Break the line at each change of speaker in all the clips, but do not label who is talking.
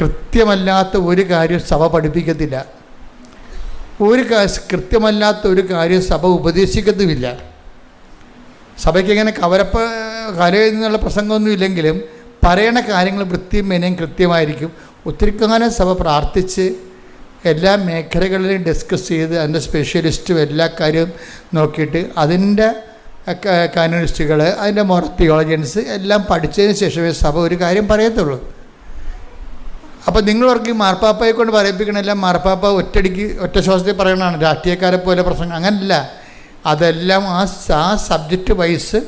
കൃത്യമല്ലാത്ത ഒരു കാര്യം സഭ പഠിപ്പിക്കത്തില്ല. കൃത്യമല്ലാത്ത ഒരു കാര്യം സഭ ഉപദേശിക്കത്തുമില്ല. സഭയ്ക്ക് ഇങ്ങനെ കരയിൽ നിന്നുള്ള പ്രസംഗമൊന്നും ഇല്ലെങ്കിലും പറയണ കാര്യങ്ങൾ വൃത്തിയും മെനയും കൃത്യമായിരിക്കും. ഒത്തിരി കാലം സഭ പ്രാർത്ഥിച്ച് എല്ലാ മേഖലകളിലും ഡിസ്കസ് ചെയ്ത് അതിൻ്റെ സ്പെഷ്യലിസ്റ്റും എല്ലാ കാര്യവും നോക്കിയിട്ട് അതിൻ്റെ കാനോനിസ്റ്റുകൾ, അതിൻ്റെ തിയോളജിയൻസ് എല്ലാം പഠിച്ചതിന് ശേഷമേ സഭ ഒരു കാര്യം പറയത്തുള്ളൂ. അപ്പോൾ നിങ്ങളവർക്ക് മാർപ്പാപ്പയെ കൊണ്ട് പറയിപ്പിക്കണമെല്ലാം മാർപ്പാപ്പ ഒറ്റ ശ്വാസത്തിൽ പറയണതാണ്, രാഷ്ട്രീയക്കാരെ പോലെ പ്രസംഗം. അങ്ങനല്ല. അതെല്ലാം ആ സബ്ജക്റ്റ് വൈസ്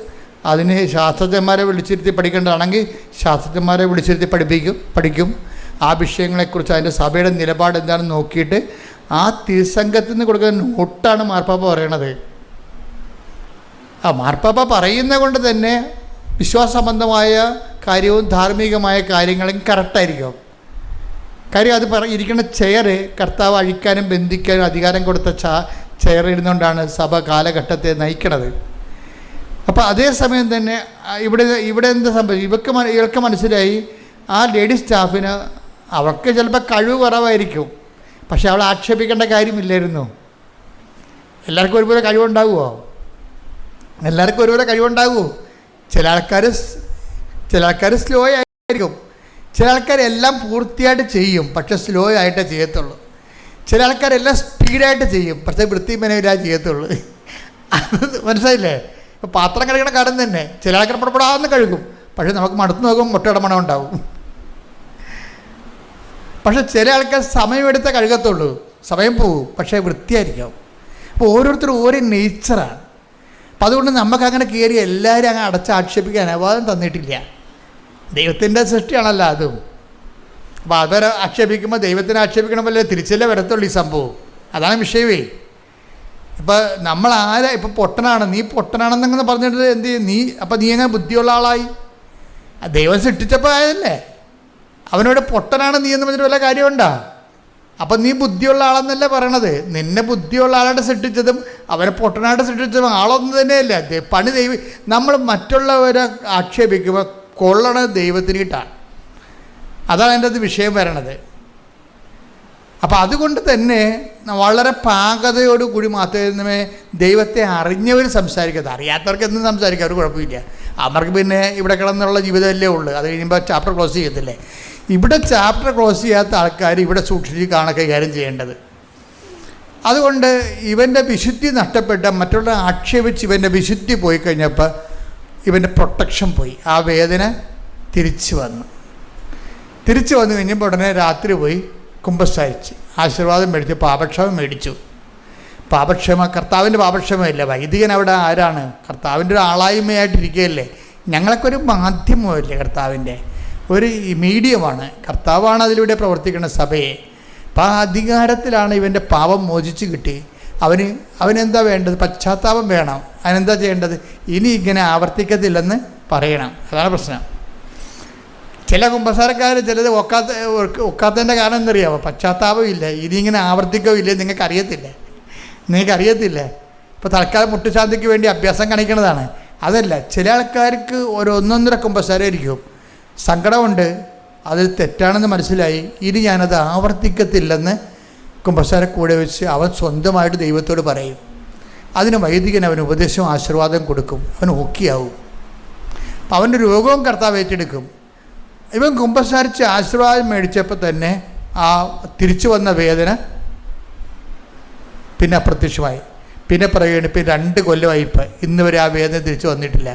അതിന് ശാസ്ത്രജ്ഞന്മാരെ വിളിച്ചിരുത്തി പഠിക്കേണ്ടതാണെങ്കിൽ ശാസ്ത്രജ്ഞന്മാരെ വിളിച്ചിരുത്തി പഠിക്കും. ആ വിഷയങ്ങളെക്കുറിച്ച് അതിൻ്റെ സഭയുടെ നിലപാട് എന്താണെന്ന് നോക്കിയിട്ട് ആ തിരുസംഘത്തിൽ നിന്ന് കൊടുക്കുന്ന നോട്ടാണ് മാർപ്പാപ്പ പറയണത്. മാർപ്പാപ്പ പറയുന്നത് കൊണ്ട് തന്നെ വിശ്വാസസംബന്ധമായ കാര്യവും ധാർമ്മികമായ കാര്യങ്ങളും കറക്റ്റായിരിക്കും. കാര്യം അത് ഇരിക്കുന്ന ചെയർ കർത്താവ് അഴിക്കാനും ബന്ധിക്കാനും അധികാരം കൊടുത്ത ചെയർ ഇരുന്നുകൊണ്ടാണ് സഭ കാലഘട്ടത്തെ നയിക്കണത്. അപ്പോൾ അതേസമയം തന്നെ ഇവിടെ എന്താ സംഭവിക്കും, ഇവർക്ക് മനസ്സിലായി ആ ലേഡി സ്റ്റാഫിന് അവൾക്ക് ചിലപ്പോൾ കഴിവ് കുറവായിരിക്കും, പക്ഷെ അവൾ ആക്ഷേപിക്കേണ്ട കാര്യമില്ലായിരുന്നു. എല്ലാവർക്കും ഒരുപോലെ കഴിവുണ്ടാകുമോ? എല്ലാവർക്കും ഒരുപോലെ കഴിവുണ്ടാകുമോ? ചില ആൾക്കാർ സ്ലോ ആയിരിക്കും, ചില ആൾക്കാരെല്ലാം പൂർത്തിയായിട്ട് ചെയ്യും, പക്ഷെ സ്ലോ ആയിട്ടേ ചെയ്യത്തുള്ളൂ. ചില ആൾക്കാരെല്ലാം സ്പീഡായിട്ട് ചെയ്യും, പക്ഷേ വൃത്തിമനയില്ലാതെ ചെയ്യത്തുള്ളൂ. മനസ്സിലായില്ലേ? ഇപ്പോൾ പാത്രം കഴുകണ കാര്യം തന്നെ ചില ആൾക്കാർ പുറപ്പെടാമെന്ന് കഴുകും, പക്ഷേ നമുക്ക് മണത്ത് നോക്കും മുട്ടയുടെ മണം ഉണ്ടാവും. പക്ഷെ ചില ആൾക്കാർ സമയമെടുത്തേ കഴുകത്തുള്ളൂ, സമയം പോകും, പക്ഷേ വൃത്തിയായിരിക്കും. അപ്പോൾ ഓരോരുത്തരും ഓരോ നേച്ചറാണ്. അപ്പം അതുകൊണ്ട് നമുക്കങ്ങനെ കയറി എല്ലാവരും അങ്ങനെ ആക്ഷേപിക്കാൻ അനുവാദം തന്നിട്ടില്ല. ദൈവത്തിൻ്റെ സൃഷ്ടിയാണല്ലോ അതും. അപ്പോൾ അവരെ ആക്ഷേപിക്കുമ്പോൾ ദൈവത്തിനെ ആക്ഷേപിക്കണമല്ലേ തിരിച്ചല്ലേ വരത്തുള്ളൂ ഈ സംഭവം. അതാണ് വിഷയമേ. ഇപ്പം നമ്മൾ ഇപ്പം പൊട്ടനാണ്, നീ പൊട്ടനാണെന്നങ്ങനെ പറഞ്ഞിട്ട് എന്ത് ചെയ്യും നീ? അപ്പം നീ എങ്ങനെ ബുദ്ധിയുള്ള ആളായി? ദൈവം സൃഷ്ടിച്ചപ്പോൾ ആയതല്ലേ. അവനോട് പൊട്ടനാണ് നീ എന്ന് പറഞ്ഞിട്ട് വല്ല കാര്യമുണ്ടോ? അപ്പം നീ ബുദ്ധിയുള്ള ആളെന്നല്ലേ പറയണത്. നിന്നെ ബുദ്ധിയുള്ള ആളായിട്ട് സൃഷ്ടിച്ചതും അവനെ പൊട്ടനായിട്ട് സൃഷ്ടിച്ചതും ആളൊന്നും തന്നെയല്ല. നമ്മൾ മറ്റുള്ളവരെ ആക്ഷേപിക്കുമ്പോൾ കൊള്ളണത് ദൈവത്തിനിട്ടാണ്. അതാണ് എൻ്റെ അത് വിഷയം വരണത്. അപ്പം അതുകൊണ്ട് തന്നെ വളരെ പാകതയോടുകൂടി മാത്രമേ ദൈവത്തെ അറിഞ്ഞവർ സംസാരിക്കരുത്. അറിയാത്തവർക്ക് എന്തും സംസാരിക്കാം, അവർ കുഴപ്പമില്ല. അവർക്ക് പിന്നെ ഇവിടെ കിടന്നുള്ള ജീവിതമല്ലേ ഉള്ളൂ. അത് കഴിയുമ്പോൾ ചാപ്റ്റർ ക്ലോസ് ചെയ്യത്തില്ലേ. ഇവിടെ ചാപ്റ്റർ ക്ലോസ് ചെയ്യാത്ത ആൾക്കാർ ഇവിടെ സൂക്ഷിച്ച് കൈകാര്യം ചെയ്യേണ്ടത്. അതുകൊണ്ട് ഇവൻ്റെ വിശുദ്ധി നഷ്ടപ്പെട്ട മറ്റുള്ള ആക്ഷേപിച്ച് ഇവൻ്റെ വിശുദ്ധി പോയി കഴിഞ്ഞപ്പോൾ ഇവൻ്റെ പ്രൊട്ടക്ഷൻ പോയി. ആ വേദന തിരിച്ചു വന്നു കഴിഞ്ഞപ്പോൾ ഉടനെ രാത്രി പോയി കുമ്പസാരിച്ച് ആശീർവാദം മേടിച്ചു, പാപക്ഷമം മേടിച്ചു. കർത്താവിൻ്റെ പാപക്ഷമയല്ല. വൈദികൻ അവിടെ ആരാണ്? കർത്താവിൻ്റെ ഒരു ആളായ്മയായിട്ടിരിക്കുകയല്ലേ. ഞങ്ങളൊക്കെ ഒരു മാധ്യമമല്ലേ, കർത്താവിൻ്റെ ഒരു മീഡിയമാണ്. കർത്താവാണ് അതിലൂടെ പ്രവർത്തിക്കുന്ന സഭയെ. അപ്പം ആ അധികാരത്തിലാണ് ഇവൻ്റെ പാപം മോചിച്ച് കിട്ടി. അവനെന്താ വേണ്ടത്? പശ്ചാത്താപം വേണം. അതിനെന്താ ചെയ്യേണ്ടത്? ഇനി ഇങ്ങനെ ആവർത്തിക്കത്തില്ലെന്ന് പറയണം. അതാണ് പ്രശ്നം. ചില കുമ്പസാരക്കാർ ചിലത് ഒക്കാത്തതിൻ്റെ കാരണം എന്തറിയാമോ? പശ്ചാത്താപം ഇല്ല. ഇനി ഇങ്ങനെ ആവർത്തിക്കവില്ലേ നിങ്ങൾക്കറിയത്തില്ല. ഇപ്പോൾ തൽക്കാലം മുട്ടുശാന്തിക്ക് വേണ്ടി അഭ്യാസം കാണിക്കുന്നതാണ്. അതല്ല, ചില ആൾക്കാർക്ക് ഒന്നൊന്നര കുമ്പസാരമായിരിക്കും. സങ്കടമുണ്ട്, അത് തെറ്റാണെന്ന് മനസ്സിലായി, ഇനി ഞാനത് ആവർത്തിക്കത്തില്ലെന്ന് കുമ്പസാര കൂടെ വെച്ച് അവൻ സ്വന്തമായിട്ട് ദൈവത്തോട് പറയും. അതിന് വൈദികൻ അവന് ഉപദേശവും ആശീർവാദം കൊടുക്കും. അവൻ ഓക്കെയാവും. അപ്പം അവൻ്റെ രോഗവും കർത്താവ് ഏറ്റെടുക്കും. ഇവൻ കുമ്പസാരിച്ച് ആശീർവാദം മേടിച്ചപ്പോൾ തന്നെ ആ തിരിച്ചു വന്ന വേദന പിന്നെ അപ്രത്യക്ഷമായി. പിന്നെ പറയുകയാണ്, ഇപ്പം 2 കൊല്ലമായി ഇന്ന് വരെ ആ വേദന തിരിച്ചു വന്നിട്ടില്ല.